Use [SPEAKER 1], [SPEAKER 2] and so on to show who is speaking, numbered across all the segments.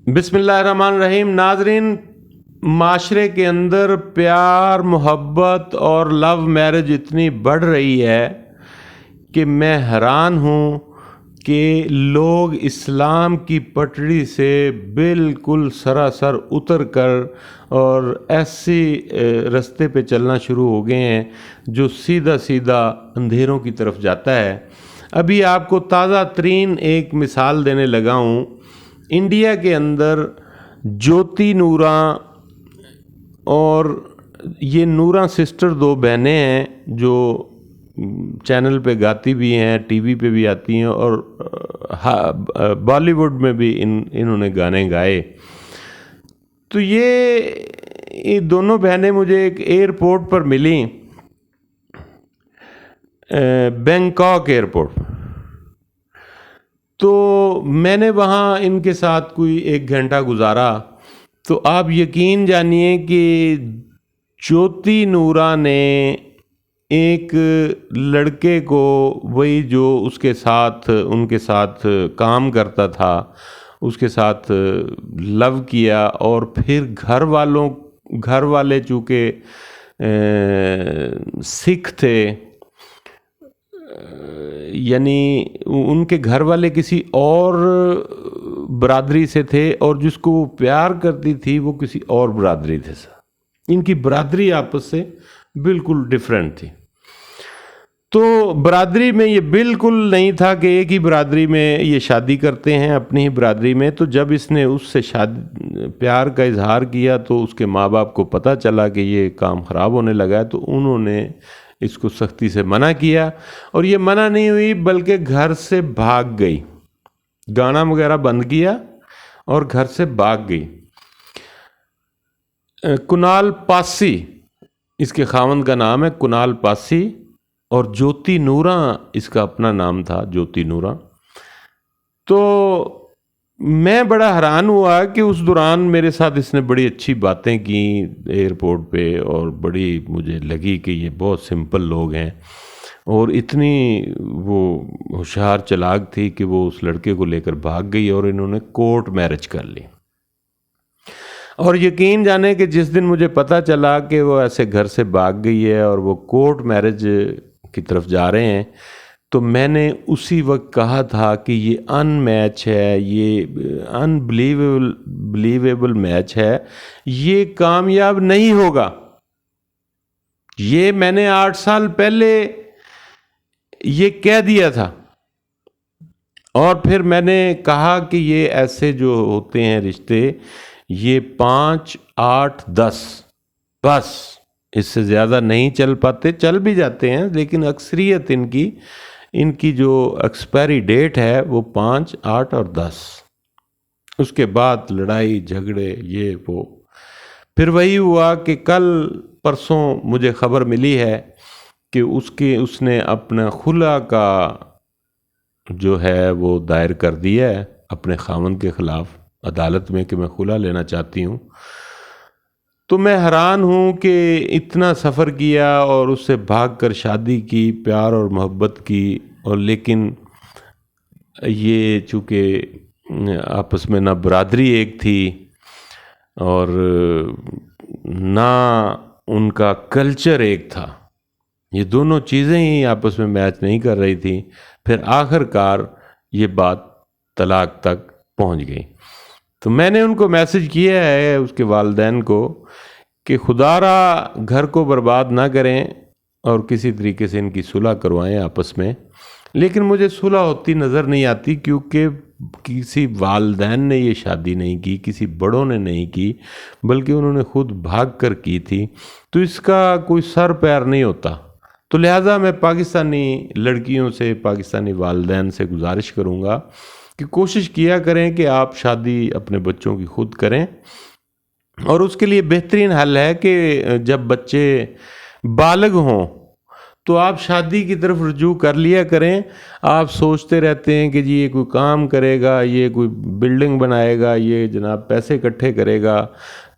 [SPEAKER 1] बिस्मिल्लाहिर्रहमानिर्रहीम। नाजरीन, माशरे के अंदर प्यार मोहब्बत और लव मैरिज इतनी बढ़ रही है कि मैं हैरान हूँ कि लोग इस्लाम की पटड़ी से बिल्कुल सरासर उतर कर और ऐसी रास्ते पे चलना शुरू हो गए हैं जो सीधा सीधा अंधेरों की तरफ जाता है। अभी आपको ताज़ा तरीन एक मिसाल देने लगा हूँ। इंडिया के अंदर ज्योति नूरा और ये नूरा सिस्टर दो बहनें हैं जो चैनल पे गाती भी हैं, टीवी पे भी आती हैं और बॉलीवुड में भी इन्होंने गाने गाए। तो ये दोनों बहनें मुझे एक एयरपोर्ट पर मिली, बैंकॉक एयरपोर्ट। तो मैंने वहाँ इनके साथ कोई 1 घंटा गुजारा। तो आप यकीन जानिए कि ज्योति नूरा ने एक लड़के को, वही जो उसके साथ उनके साथ काम करता था, उसके साथ लव किया और फिर घर वाले चूँकि सिख थे, यानी उनके घर वाले किसी और बरादरी से थे और जिसको वो प्यार करती थी वो किसी और बरादरी थे। इनकी बरादरी आपस से बिल्कुल डिफरेंट थी। तो बरादरी में ये बिल्कुल नहीं था कि एक ही बरादरी में ये शादी करते हैं, अपनी ही बरादरी में। तो जब इसने उससे शादी प्यार का इजहार किया तो उसके माँ बाप को पता चला कि ये काम ख़राब होने लगा है, तो उन्होंने इसको सख्ती से मना किया। और ये मना नहीं हुई बल्कि घर से भाग गई, गाना वगैरह बंद किया और घर से भाग गई। कुणाल पासी इसके खावंद का नाम है, कुणाल पासी, और ज्योति नूरा इसका अपना नाम था, ज्योति नूरा। तो मैं बड़ा हैरान हुआ कि उस दौरान मेरे साथ इसने बड़ी अच्छी बातें की एयरपोर्ट पे और बड़ी मुझे लगी कि ये बहुत सिंपल लोग हैं और इतनी वो होशियार चालाक थी कि वो उस लड़के को लेकर भाग गई और इन्होंने कोर्ट मैरिज कर ली। और यकीन जाने कि जिस दिन मुझे पता चला कि वो ऐसे घर से भाग गई है और वो कोर्ट मैरिज की तरफ जा रहे हैं, तो मैंने उसी वक्त कहा था कि ये अनमैच है, ये बिलीवेबल मैच है, ये कामयाब नहीं होगा। ये मैंने 8 साल पहले ये कह दिया था। और फिर मैंने कहा कि ये ऐसे जो होते हैं रिश्ते, ये 5, 8, 10 बस, इससे ज़्यादा नहीं चल पाते। चल भी जाते हैं लेकिन अक्सरियत इनकी जो एक्सपायरी डेट है वो 5, 8 और 10। उसके बाद लड़ाई झगड़े ये वो। फिर वही हुआ कि कल परसों मुझे खबर मिली है कि उसने अपना खुला का जो है वो दायर कर दिया है अपने खामन के ख़िलाफ़ अदालत में कि मैं खुला लेना चाहती हूँ। तो मैं हैरान हूँ कि इतना सफ़र किया और उससे भागकर शादी की, प्यार और मोहब्बत की, और लेकिन ये चूँकि आपस में ना बरादरी एक थी और ना उनका कल्चर एक था, ये दोनों चीज़ें ही आपस में मैच नहीं कर रही थी। फिर आखिरकार ये बात तलाक तक पहुंच गई। तो मैंने उनको मैसेज किया है, उसके वालिदैन को, कि खुदारा घर को बर्बाद ना करें और किसी तरीके से इनकी सुलह करवाएं आपस में। लेकिन मुझे सुलह होती नज़र नहीं आती, क्योंकि किसी वालिदैन ने ये शादी नहीं की, किसी बड़ों ने नहीं की, बल्कि उन्होंने खुद भाग कर की थी। तो इसका कोई सर पैर नहीं होता। तो लिहाजा मैं पाकिस्तानी लड़कियों से, पाकिस्तानी वालिदैन से गुजारिश करूँगा कि कोशिश किया करें कि आप शादी अपने बच्चों की खुद करें। और उसके लिए बेहतरीन हल है कि जब बच्चे बालिग हों तो आप शादी की तरफ रुजू कर लिया करें। आप सोचते रहते हैं कि जी ये कोई काम करेगा, ये कोई बिल्डिंग बनाएगा, ये जनाब पैसे इकट्ठे करेगा,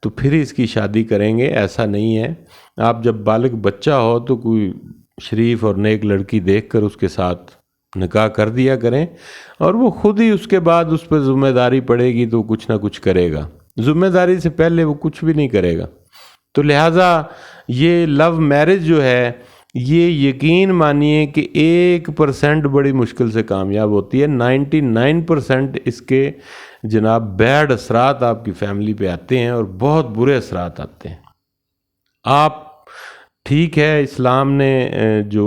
[SPEAKER 1] तो फिर इसकी शादी करेंगे। ऐसा नहीं है। आप जब बालिग बच्चा हो तो कोई शरीफ और नेक लड़की देखकर उसके साथ निकाह कर दिया करें, और वो खुद ही उसके बाद उस पर ज़िम्मेदारी पड़ेगी तो कुछ ना कुछ करेगा। ज़िम्मेदारी से पहले वो कुछ भी नहीं करेगा। तो लिहाजा ये लव मैरिज जो है, ये यकीन मानिए कि 1% बड़ी मुश्किल से कामयाब होती है। 99% इसके जनाब बैड असरात आपकी फैमिली पे आते हैं और बहुत बुरे असरात आते हैं। आप ठीक है, इस्लाम ने जो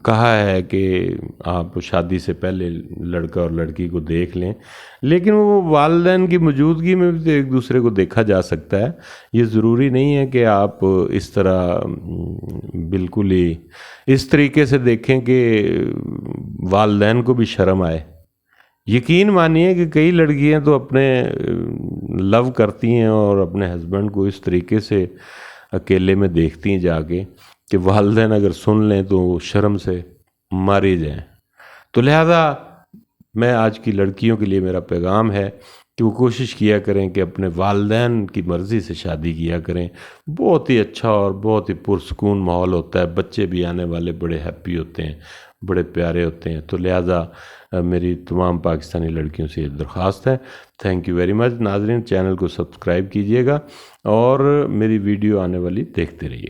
[SPEAKER 1] कहा है कि आप शादी से पहले लड़का और लड़की को देख लें, लेकिन वो वालिदैन की मौजूदगी में भी तो एक दूसरे को देखा जा सकता है। ये ज़रूरी नहीं है कि आप इस तरह बिल्कुल ही इस तरीके से देखें कि वालिदैन को भी शर्म आए। यकीन मानिए कि कई लड़कियां तो अपने लव करती हैं और अपने हस्बैंड को इस तरीके से अकेले में देखती हैं जाके कि वालिदैन अगर सुन लें तो शर्म से मारे जाएं। तो लिहाजा मैं आज की लड़कियों के लिए मेरा पैगाम है कि वो कोशिश किया करें कि अपने वालिदैन की मर्ज़ी से शादी किया करें। बहुत ही अच्छा और बहुत ही पुरसकून माहौल होता है, बच्चे भी आने वाले बड़े हैप्पी होते हैं, बड़े प्यारे होते हैं। तो लिहाजा मेरी तमाम पाकिस्तानी लड़कियों से ये दरख्वास्त है। थैंक यू वेरी मच नाज़रीन, चैनल को सब्सक्राइब कीजिएगा और मेरी वीडियो आने वाली देखते रहिए।